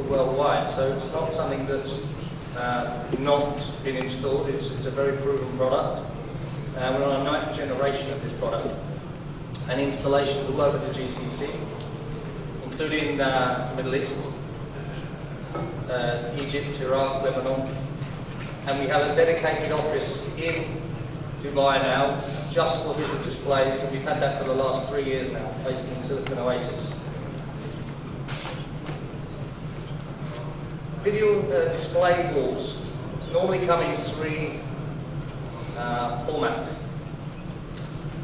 installed worldwide, so it's not something that's not been installed. It's a very proven product. We're on a 9th generation of this product, and installations all over the GCC, including the Middle East, Egypt, Iraq, Lebanon, and we have a dedicated office in Dubai now, just for visual displays, and we've had that for the last 3 years now, based in Silicon Oasis. Video display walls normally come in 3 formats.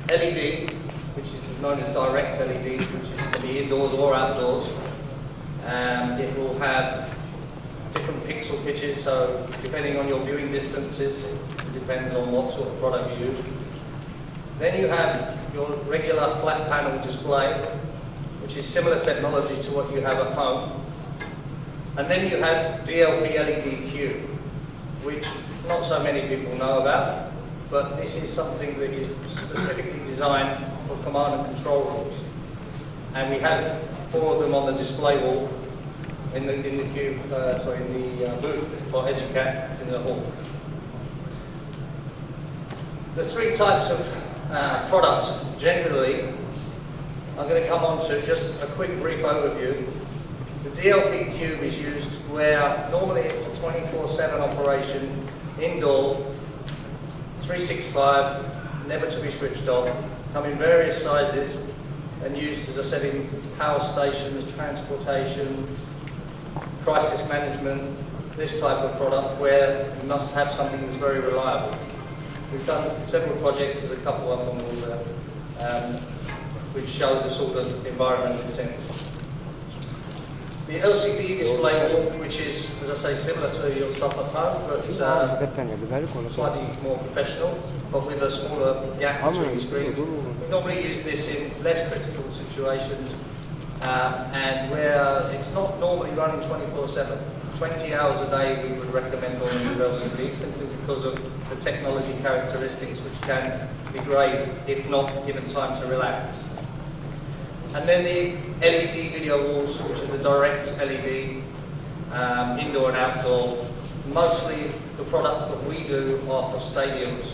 LED, which is known as direct LED, which is can be indoors or outdoors. It will have different pixel pitches, so depending on your viewing distances, it depends on what sort of product you use. Then you have your regular flat panel display, which is similar technology to what you have at home. And then you have DLP LED Cube, which not so many people know about, but this is something that is specifically designed for command and control rooms. And we have 4 of them on the display wall in the booth for EduCat in the hall. The 3 types of products generally, I'm going to come on to just a quick brief overview. The DLP Cube is used where normally it's a 24/7 operation, indoor, 365, never to be switched off, come in various sizes and used, as I said, in power stations, transportation, crisis management, this type of product where you must have something that's very reliable. We've done several projects, there's a couple up on the wall there, which show the sort of environment it's in. The LCD display wall, which is, as I say, similar to your stuff at home, but slightly more professional, but with a smaller gap between screens. We normally use this in less critical situations, and where it's not normally running 24/7. 20 hours a day we would recommend on new LCD, simply because of the technology characteristics which can degrade if not given time to relax. And then the LED video walls, which are the direct LED, indoor and outdoor. Mostly the products that we do are for stadiums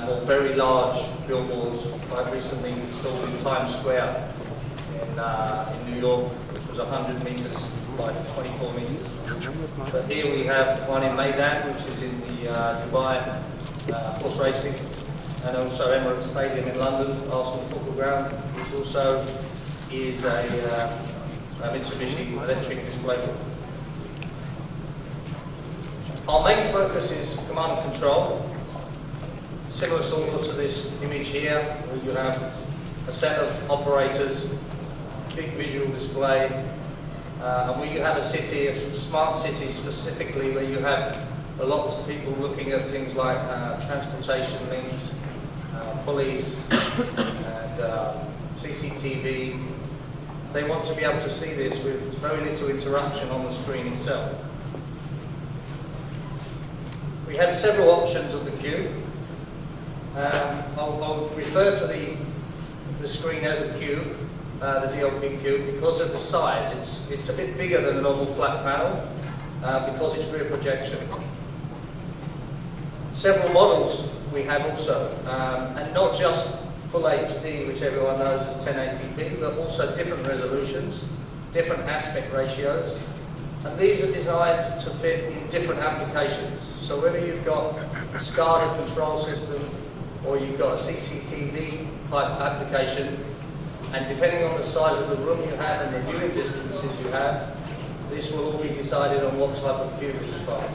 or very large billboards. I've recently installed in Times Square in New York, which was 100 meters by 24 meters. But here we have one in Meydan, which is in the Dubai horse racing, and also Emirates Stadium in London, Arsenal football ground. This also is a Mitsubishi Electric display board. Our main focus is command and control. Similar sort to this image here, where you have a set of operators, big visual display, and where you have a city, a smart city specifically, where you have lots of people looking at things like transportation links, police, and CCTV. They want to be able to see this with very little interruption on the screen itself. We have several options of the cube. I'll refer to the screen as a cube, the DLP cube, because of the size. It's a bit bigger than a normal flat panel because it's rear projection. Several models we have also, and not just full HD, which everyone knows as 1080p, but also different resolutions, different aspect ratios, and these are designed to fit in different applications. So whether you've got a SCADA control system or you've got a CCTV type application, and depending on the size of the room you have and the viewing distances you have, this will all be decided on what type of cube is required.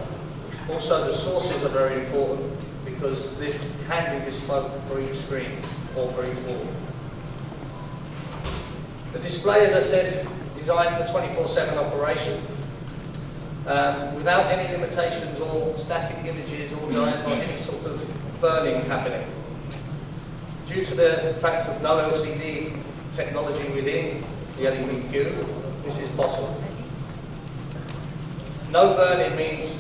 Also, the sources are very important because this can be bespoke for each screen or for each wall. The display, as I said, designed for 24/7 operation, without any limitations or static images or any sort of burning happening. Due to the fact of no LCD technology within the LED cube, this is possible. No burning means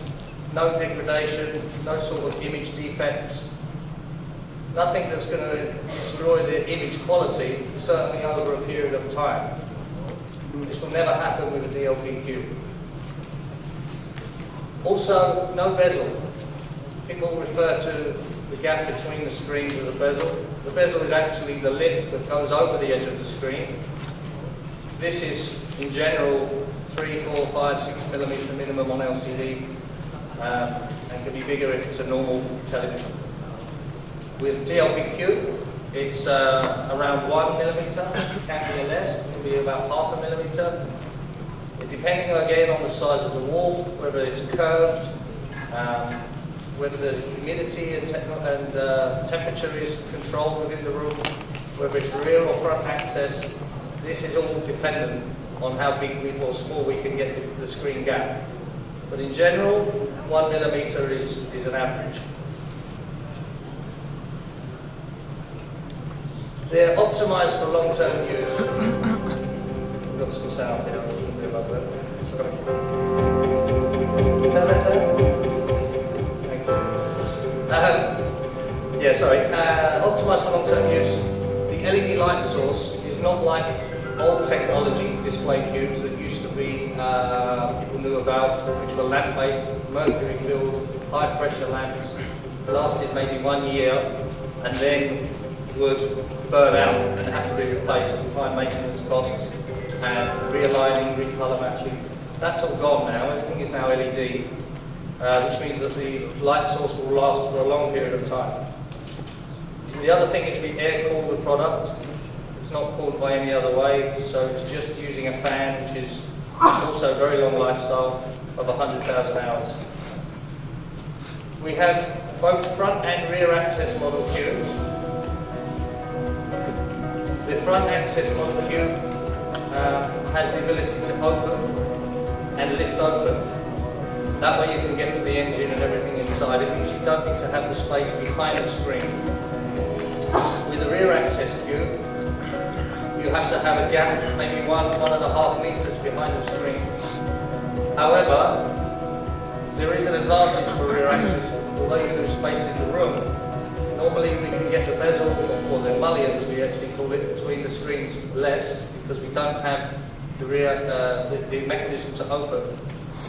no degradation, no sort of image defects, nothing that's going to destroy the image quality, certainly over a period of time. This will never happen with a DLP cube. Also, no bezel. People refer to the gap between the screens as a bezel. The bezel is actually the lip that goes over the edge of the screen. This is, in general, 3, 4, 5, 6 millimeter minimum on LCD, and can be bigger if it's a normal television. With DLVQ, it's around 1 millimeter, it can be less, it can be about half a millimeter. Depending again on the size of the wall, whether it's curved, whether the humidity and temperature is controlled within the room, whether it's rear or front access, this is all dependent on how big or small we can get the screen gap. But in general, 1 millimeter is an average. They're optimized for long-term use. We've got some sound here. Sorry. Is that better? Thank you. Yeah, sorry. Optimized for long-term use. The LED light source is not like old technology display cubes that used to be, people knew about, which were lamp-based, mercury-filled, high-pressure lamps, lasted maybe 1 year, and then would burn out and have to be replaced with high maintenance costs and realigning, recolor matching. That's all gone now. Everything is now LED, which means that the light source will last for a long period of time. The other thing is we air cool the product. It's not cooled by any other way, so it's just using a fan, which is also a very long lifestyle of 100,000 hours. We have both front and rear access model cubes. The front access model cube has the ability to open and lift open. That way you can get to the engine and everything inside. It means you don't need to have the space behind the screen. With the rear access cube, you have to have a gap, maybe 1.5 meters behind the screen. However, there is an advantage for rear access, although you lose space in the room. Normally we can get the bezel, or the mullions we actually call it, between the screens less, because we don't have the rear, the mechanism to open.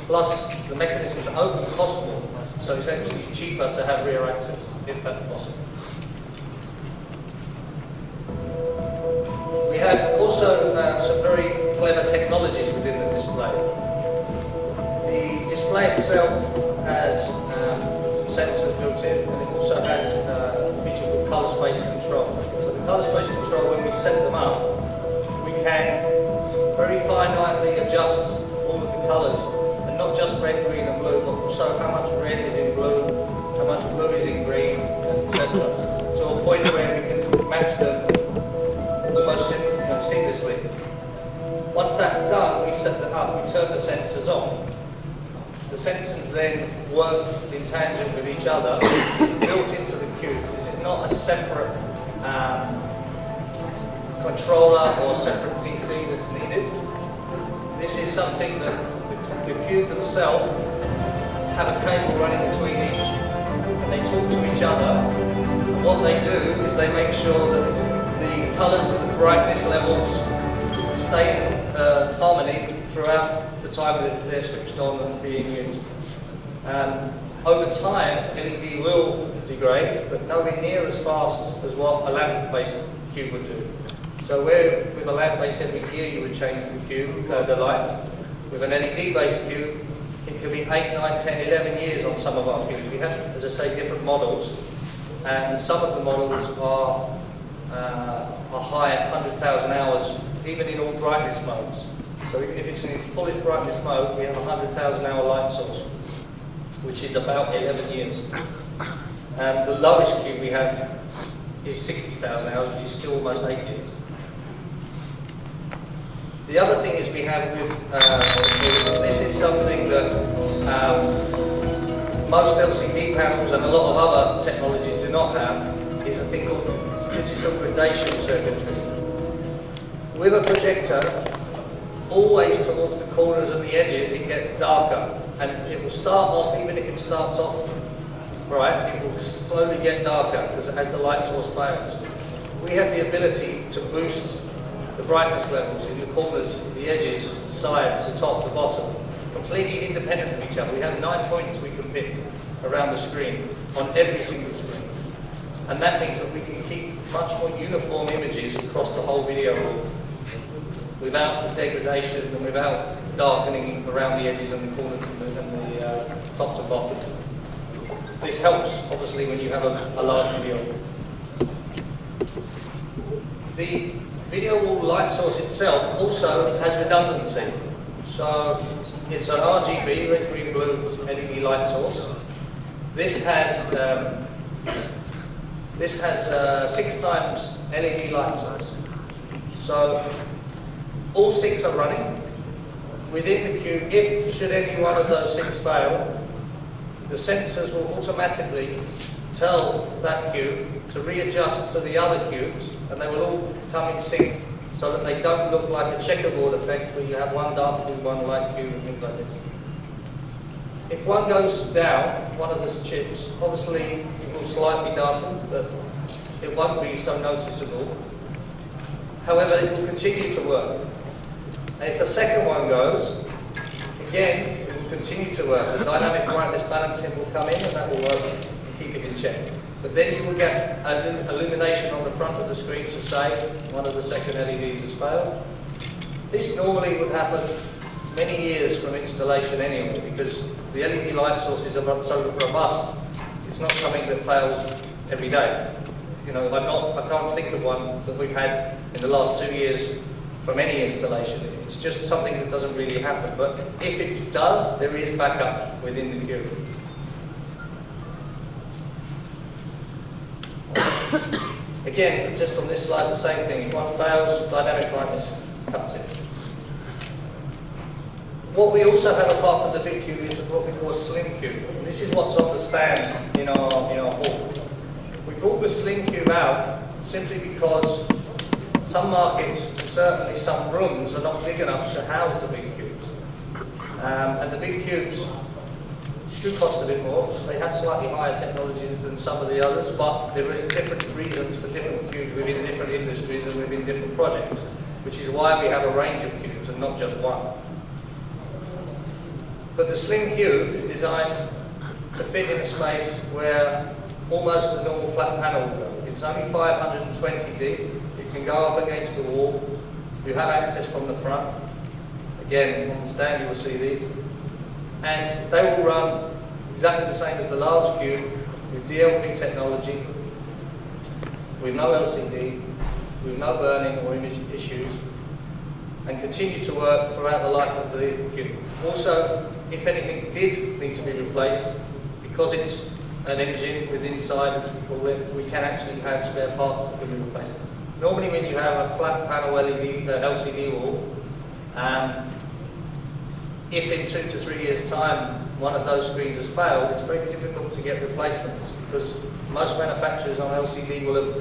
Plus, the mechanism to open costs more, so it's actually cheaper to have rear access, if that's possible. We have also some very clever technologies within the display. The display itself has sensors built in, and it also has a feature called colour space control. So the colour space control, when we set them up, we can very finitely adjust all of the colours, and not just red, green and blue, but also how much red is in blue, how much blue is in green, etc. To a point where we can match them almost seamlessly. Once that's done, we set it up, we turn the sensors on. The sensors then work in tangent with each other. This is built into the cubes. This is not a separate controller or separate PC that's needed. This is something that the cube themselves have a cable running between each, and they talk to each other. And what they do is they make sure that the colours and the brightness levels stay in harmony throughout the time that they're switched on and being used. Over time, LED will degrade, but nowhere near as fast as what a lamp-based cube would do. So where with a lamp-based every year you would change the cube, the light, with an LED-based cube, it could be 8, 9, 10, 11 years on some of our cubes. We have, as I say, different models, and some of the models are high at 100,000 hours, even in all brightness modes. So if it's in its fullest brightness mode, we have a 100,000 hour light source, which is about 11 years. The lowest cube we have is 60,000 hours, which is still almost 8 years. The other thing is we have with, this is something that most LCD panels and a lot of other technologies do not have, is a thing called digital gradation circuitry. With a projector, always towards the corners and the edges it gets darker, and it will start off, even if it starts off bright, it will slowly get darker as the light source fails. We have the ability to boost the brightness levels in the corners, the edges, the sides, the top, the bottom, completely independent of each other. We have 9 points we can pick around the screen on every single screen. And that means that we can keep much more uniform images across the whole video room without the degradation and without darkening around the edges and the corners and the tops and bottoms. This helps, obviously, when you have a large video. The video wall light source itself also has redundancy. So it's an RGB, red, green, blue LED light source. This has 6 times LED light source. So all 6 are running. Within the cube, if should any one of those 6 fail, the sensors will automatically tell that cube to readjust to the other cubes, and they will all come in sync so that they don't look like a checkerboard effect where you have one dark cube, one light cube, and things like this. If one goes down, one of the chips, obviously it will slightly darken, but it won't be so noticeable. However, it will continue to work. And if the second one goes, again, it will continue to work. The dynamic brightness balancing will come in and that will work and keep it in check. But then you will get an illumination on the front of the screen to say one of the second LEDs has failed. This normally would happen many years from installation anyway, because the LED light sources are so robust, it's not something that fails every day. You know, I can't think of one that we've had in the last 2 years from any installation. It's just something that doesn't really happen. But if it does, there is backup within the cube. Again, just on this slide, the same thing. If one fails, dynamic brightness cuts it. What we also have apart from the big cube is what we call a slim cube. And this is what's on the stand in our hall. We brought the slim cube out simply because some markets, and certainly some rooms, are not big enough to house the big cubes. And the big cubes do cost a bit more. They have slightly higher technologies than some of the others, but there is different reasons for different cubes within different industries and within different projects, which is why we have a range of cubes and not just one. But the slim cube is designed to fit in a space where almost a normal flat panel will go. It's only 520 deep. It can go up against the wall. You have access from the front. Again, on the stand you will see these. And they will run exactly the same as the large cube with DLP technology, with no LCD, with no burning or image issues, and continue to work throughout the life of the cube. Also, if anything did need to be replaced, because it's an engine with inside, which we call it, we can actually have spare parts that can be replaced. Normally when you have a flat panel LCD wall, if in 2 to 3 years' time one of those screens has failed, it's very difficult to get replacements because most manufacturers on LCD will have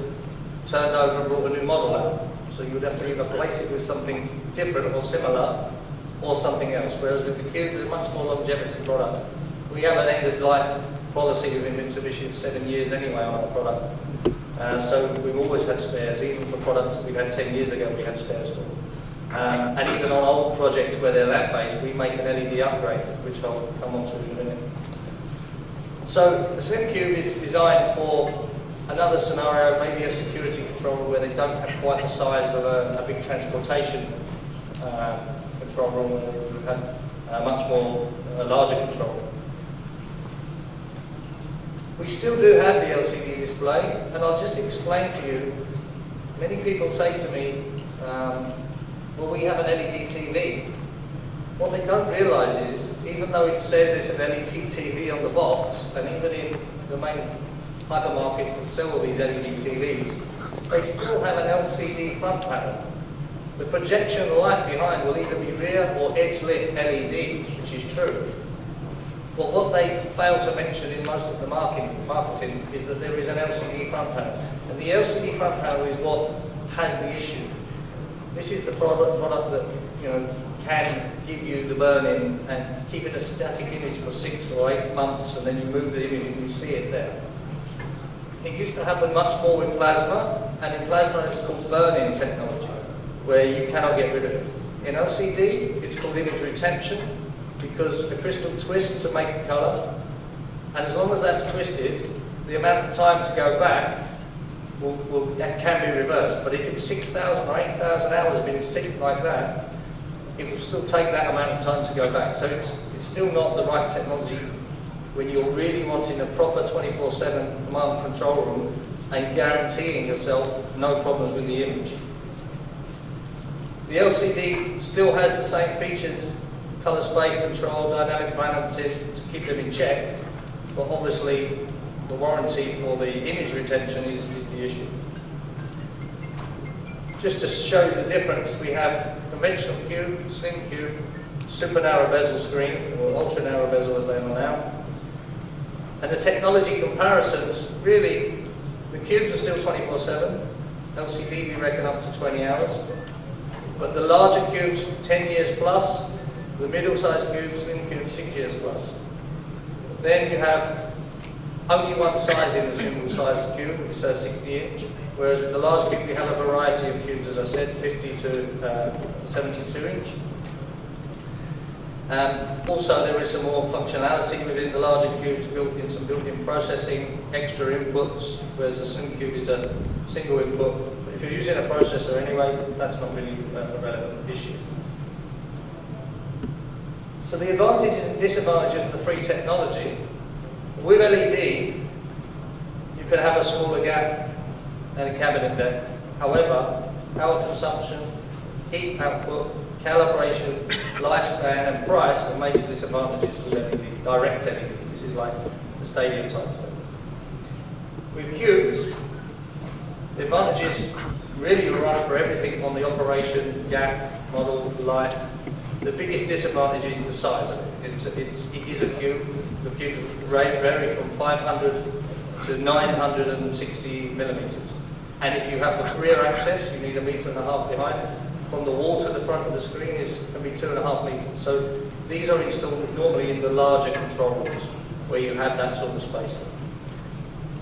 turned over and brought a new model out. So you would have to either replace it with something different or similar or something else. Whereas with the cubes, they're a much more longevity product. We have an end-of-life policy within Mitsubishi of 7 years anyway on our product. So we've always had spares, even for products that we had 10 years ago, we had spares for. And even on old projects where they're lab-based, we make an LED upgrade, which I'll come on to in a minute. So the Slim Cube is designed for another scenario, maybe a security control room where they don't have quite the size of a big transportation control room, where we have much more larger control room. We still do have the LCD display, and I'll just explain to you. Many people say to me, well, we have an LED TV. What they don't realise is, even though it says it's an LED TV on the box, and even in the main hypermarkets that sell all these LED TVs, they still have an LCD front panel. The projection light behind will either be rear or edge-lit LED, which is true. But what they fail to mention in most of the marketing is that there is an LCD front panel. And the LCD front panel is what has the issue. This is the product that can give you the burn-in and keep it a static image for 6 or 8 months, and then you move the image and you see it there. It used to happen much more with plasma, and in plasma it's called burn-in technology, where you cannot get rid of it. In LCD, it's called image retention, because the crystal twists to make a colour, and as long as that's twisted, the amount of time to go back can be reversed. But if it's 6,000 or 8,000 hours been synced like that, it will still take that amount of time to go back. So it's still not the right technology when you're really wanting a proper 24/7 command control room and guaranteeing yourself no problems with the image. The LCD still has the same features, colour space control, dynamic balancing to keep them in check, but obviously the warranty for the image retention is the issue. Just to show you the difference, we have conventional cube, slim cube, super narrow bezel screen, or ultra narrow bezel as they are now. And the technology comparisons, really, the cubes are still 24/7, LCD we reckon up to 20 hours. But the larger cubes, 10 years plus, the middle-sized cubes, slim cubes, 6 years plus. Then you have only one size in the single-sized cube, it's a 60-inch, whereas with the large cube we have a variety of cubes, as I said, 50 to 72-inch. Also, there is some more functionality within the larger cubes, built-in some built-in processing, extra inputs, whereas the slim cube is a single input. But if you're using a processor anyway, that's not really a relevant issue. So the advantages and disadvantages of the free technology: with LED, you can have a smaller gap and a cabinet depth. However, power consumption, heat output, calibration, lifespan and price are major disadvantages with LED, direct LED. This is like the stadium type stuff. With cubes, the advantages really run for everything on the operation, gap, model, life. The biggest disadvantage is the size of it. It is a cube. The cubes vary from 500 to 960 millimeters. And if you have the rear access, you need 1.5 meters behind. From the wall to the front of the screen can be 2.5 meters. So these are installed normally in the larger control rooms where you have that sort of space.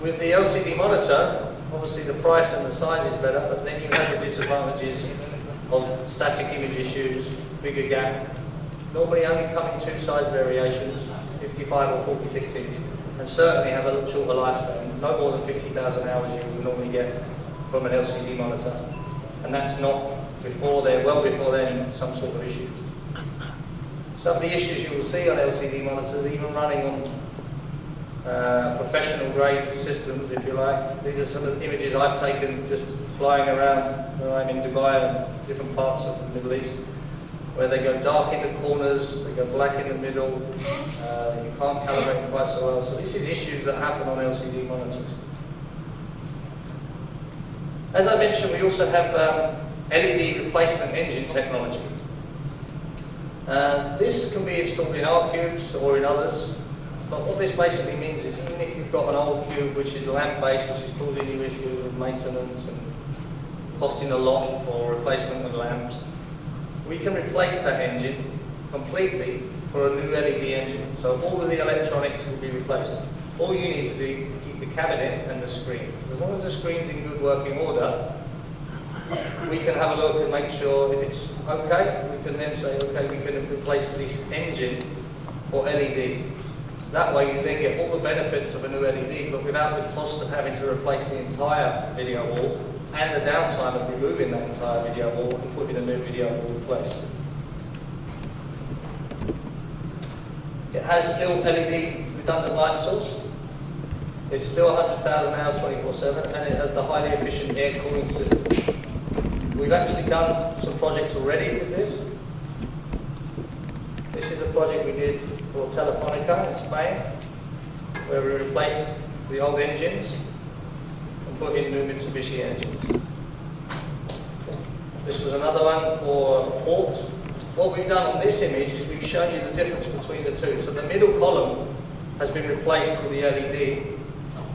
With the LCD monitor, obviously the price and the size is better, but then you have the disadvantages of static image issues, bigger gap, normally only come in 2 size variations, 55 or 46 inch, and certainly have a shorter lifespan, no more than 50,000 hours you would normally get from an LCD monitor. And that's not well before then, some sort of issues. Some of the issues you will see on LCD monitors, even running on professional grade systems, if you like. These are some of the images I've taken just flying around when I'm in Dubai and different parts of the Middle East, where they go dark in the corners, they go black in the middle, you can't calibrate them quite so well. So this is issues that happen on LCD monitors. As I mentioned, we also have LED replacement engine technology. This can be installed in our cubes or in others, but what this basically means is even if you've got an old cube which is lamp-based, which is causing you issues of maintenance and costing a lot for replacement of lamps, we can replace that engine completely for a new LED engine. So all of the electronics will be replaced. All you need to do is keep the cabinet and the screen. As long as the screen's in good working order, we can have a look and make sure if it's okay, we can then say, okay, we can replace this engine for LED. That way you then get all the benefits of a new LED, but without the cost of having to replace the entire video wall and the downtime of removing that entire video wall and putting a new video wall in place. It has still LED redundant light source. It's still 100,000 hours 24/7, and it has the highly efficient air cooling system. We've actually done some projects already with this. This is a project we did for Telefonica in Spain, where we replaced the old engines and put in new Mitsubishi engines. This was another one for a port. What we've done on this image is we've shown you the difference between the two. So the middle column has been replaced with the LED,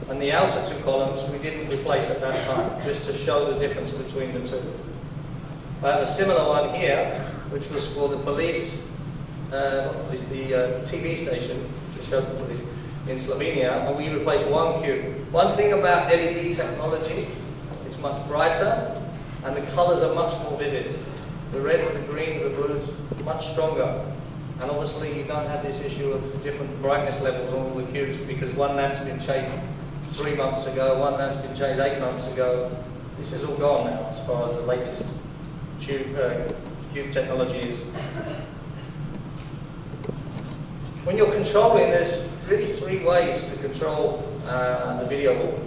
and the outer 2 columns we didn't replace at that time, just to show the difference between the two. I have a similar one here, which was for the police, the TV station, which showed the police in Slovenia, and we replaced 1 cube. One thing about LED technology, it's much brighter, and the colours are much more vivid. The reds, the greens, the blues, much stronger. And obviously you don't have this issue of different brightness levels on all the cubes because one lamp's been changed 3 months ago, one lamp's been changed 8 months ago. This is all gone now as far as the latest cube technology is. When you're controlling, there's really 3 ways to control the video wall.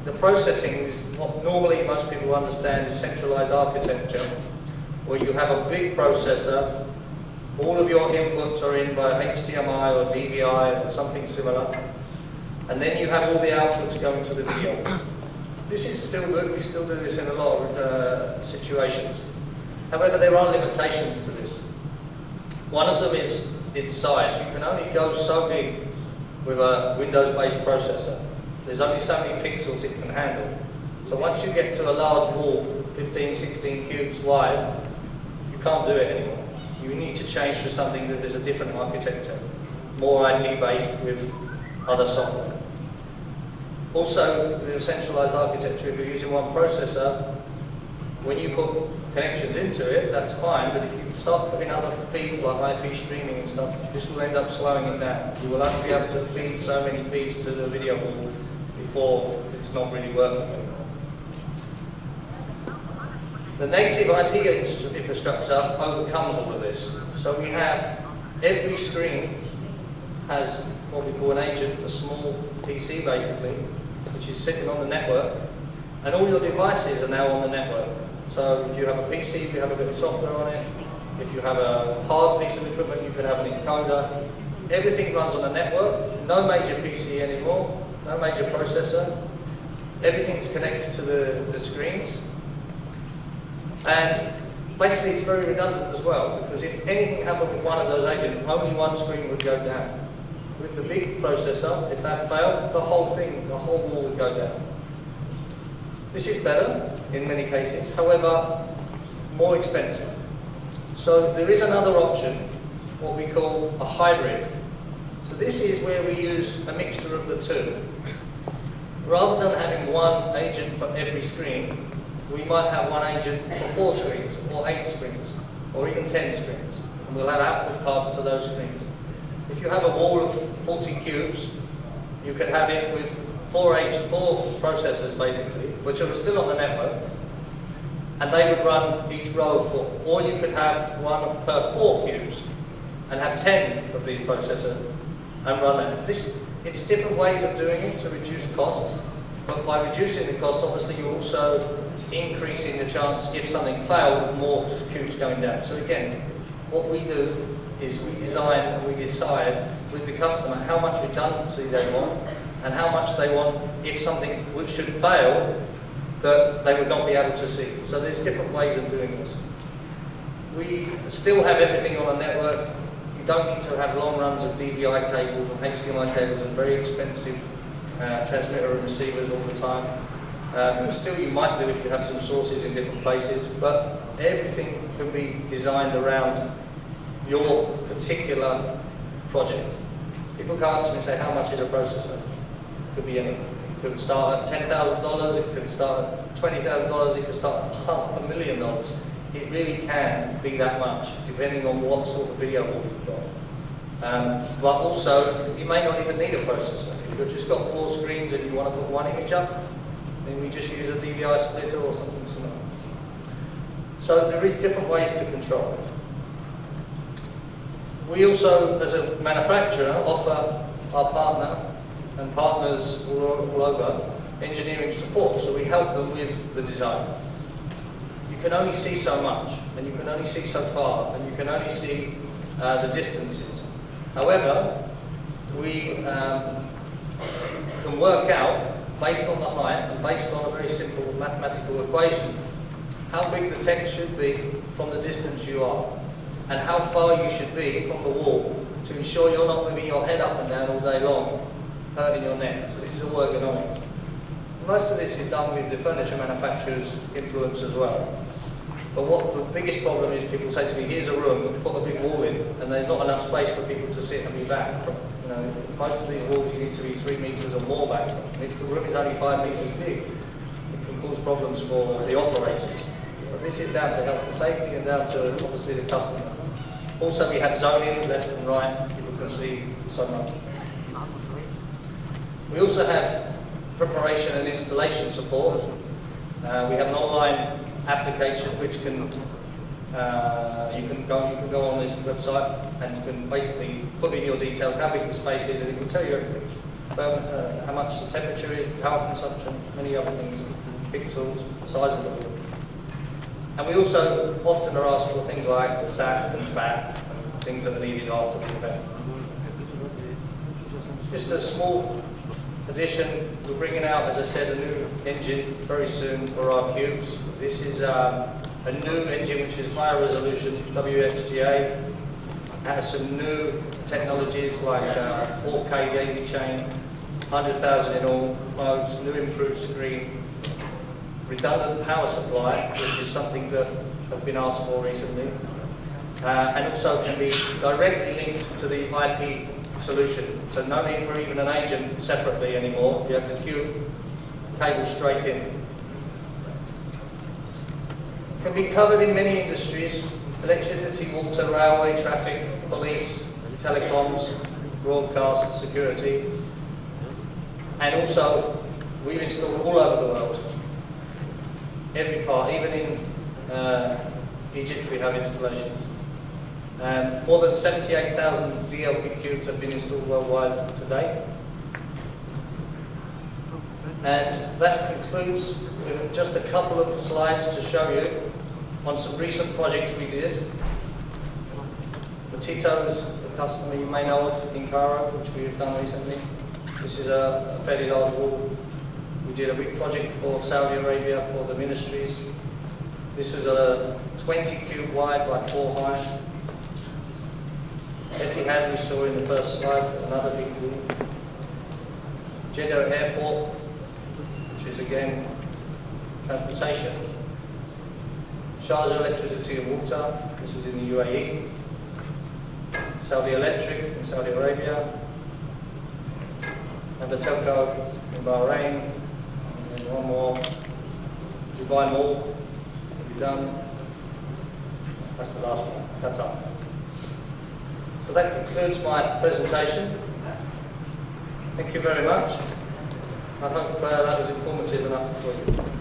The processing is what normally most people understand is centralized architecture, where you have a big processor, all of your inputs are in by HDMI or DVI or something similar, and then you have all the outputs going to the video. This is still good, we still do this in a lot of situations. However, there are limitations to this. One of them is its size. You can only go so big with a Windows-based processor. There's only so many pixels it can handle. So once you get to a large wall, 15, 16 cubes wide, you can't do it anymore. You need to change to something that is a different architecture, more IP-based with other software. Also, with a centralized architecture, if you're using one processor, when you put connections into it, that's fine, but if you start putting other feeds like IP streaming and stuff, this will end up slowing it down. You will only be able to feed so many feeds to the video wall before it's not really working anymore. The native IP infrastructure overcomes all of this. So we have every screen has what we call an agent, a small PC basically, which is sitting on the network, and all your devices are now on the network. So if you have a PC, you have a bit of software on it. If you have a hard piece of equipment, you can have an encoder. Everything runs on a network, no major PC anymore, no major processor. Everything's connected to the screens. And basically it's very redundant as well, because if anything happened with one of those agents, only one screen would go down. With the big processor, if that failed, the whole thing, the whole wall would go down. This is better in many cases, however, more expensive. So there is another option, what we call a hybrid. So this is where we use a mixture of the two. Rather than having one agent for every screen, we might have one agent for 4 screens, or 8 screens, or even 10 screens. And we'll have output cards to those screens. If you have a wall of 40 cubes, you could have it with 4 processors basically, which are still on the network, and they would run each row of 4. Or you could have one per 4 cubes, and have 10 of these processors, and run it. It's different ways of doing it to reduce costs, but by reducing the cost, obviously you're also increasing the chance if something failed with more cubes going down. So again, what we do is we design and we decide with the customer how much redundancy they want and how much they want if something should fail that they would not be able to see. So there's different ways of doing this. We still have everything on a network. You don't need to have long runs of DVI cables and HDMI cables and very expensive transmitter and receivers all the time. Still you might do if you have some sources in different places, but everything can be designed around your particular project. People come to me and say, how much is a processor? It could be anything. It could start at $10,000, it could start at $20,000, it could start at $500,000. It really can be that much, depending on what sort of video wall you've got. But also, you may not even need a processor. If you've just got 4 screens and you want to put one image up, then we just use a DVI splitter or something similar. So there is different ways to control it. We also, as a manufacturer, offer our partner and partners all over engineering support. So we help them with the design. You can only see so much, and you can only see so far, and you can only see the distances. However, we can work out, based on the height and based on a very simple mathematical equation, how big the text should be from the distance you are, and how far you should be from the wall to ensure you're not moving your head up and down all day long, hurting your neck. So this is all ergonomics. Most of this is done with the furniture manufacturer's influence as well. But what the biggest problem is, people say to me, here's a room, put a big wall in, and there's not enough space for people to sit and be back. You know, most of these walls you need to be 3 meters or more back. And if the room is only 5 meters big, it can cause problems for the operators. But this is down to health and safety and down to, obviously, the customer. Also, we have zoning left and right. People can see so much. We also have preparation and installation support. We have an online application which can you can go on this website and you can basically put in your details, how big the space is, and it will tell you everything. How much the temperature is, power consumption, many other things, big tools, size of the wheel. And we also often are asked for things like the SAT and FAT, things that are needed after the event. Just a small addition, we're bringing out, as I said, a new engine very soon for our cubes. This is a new engine which is higher resolution, WXGA. It has some new technologies like 4K daisy chain, 100,000 in all modes, new improved screen, redundant power supply, which is something that I've been asked for recently, and also can be directly linked to the IP solution. So no need for even an agent separately anymore. You have the cube cable straight in. Can be covered in many industries: electricity, water, railway, traffic, police, telecoms, broadcast, security. And also, we've installed all over the world. Every part, even in Egypt we have installations. More than 78,000 DLP cubes have been installed worldwide today. And that concludes with just a couple of slides to show you on some recent projects we did. Matito is the customer you may know of in Cairo, which we have done recently. This is a fairly large wall. We did a big project for Saudi Arabia for the ministries. This was a 20 cube wide by 4 high. Etihad we saw in the first slide, another big wall. Jeddah Airport, which is again transportation. Sharjah Electricity and Water, this is in the UAE. Saudi Electric in Saudi Arabia. And the telco in Bahrain. And then one more, Dubai Mall, we've done. That's the last one, Qatar. So that concludes my presentation. Thank you very much. I hope that was informative enough for you.